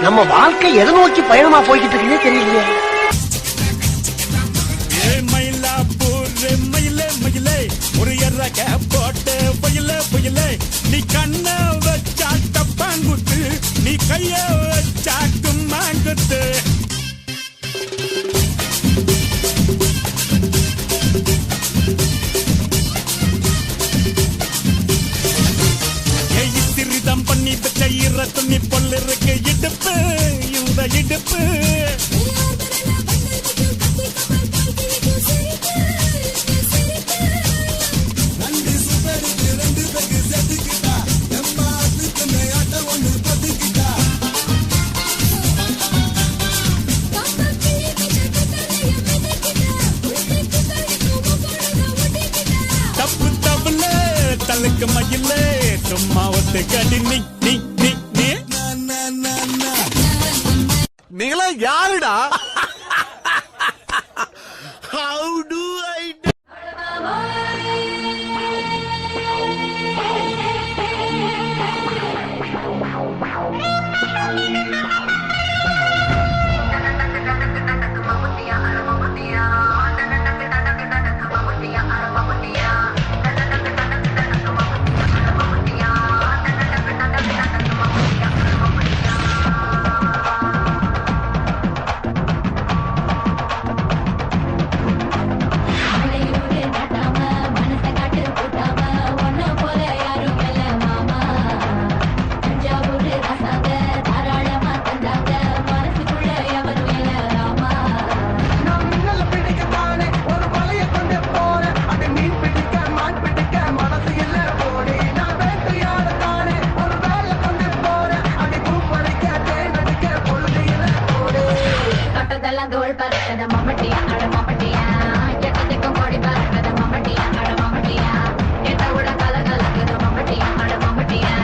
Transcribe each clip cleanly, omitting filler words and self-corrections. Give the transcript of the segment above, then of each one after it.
நம்ம வாழ்க்கை எதை நோக்கி பயணமா போய்கிட்டு இருக்குன்னே தெரியலையே. ஒரு எறக்க போட்டு பயிலே பயிலே நீ கண்ண வச்சா டப்பாங்குத்து நீ கைய வச்சா கும்மாங்குத்து சிறிதம் பண்ணி வச்ச ஈர துணி பொல்லு இருக்கு இடுப்பு இந்த இடுப்பு தலுக்கு மயிலே சும்மா ஒத்து கடி நீ நீ நீ நீ நீங்களா யாருடா? How do I தோள் பறக்கத மம்மட்டியா அட மம்மட்டியா எட்டத்துக்கும் கோடி பறக்கத மம்மட்டியா அட மம்மட்டியா எட்ட விட கலகலக்குது மம்மட்டியா அட மம்மட்டியா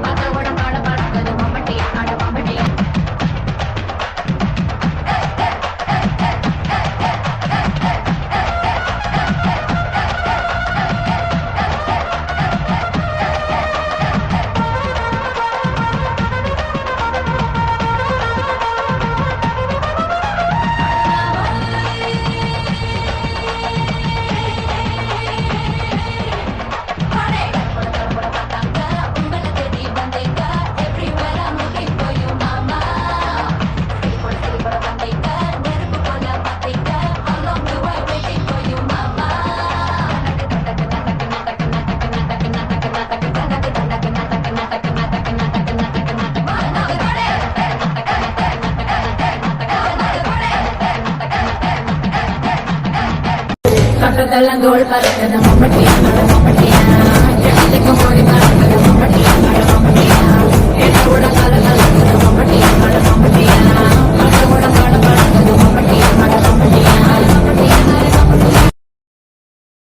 பத்த விட பட பறக்குது மம்மட்டியா அட மம்மட்டியா தோள் பறக்கத மம்மட்டியா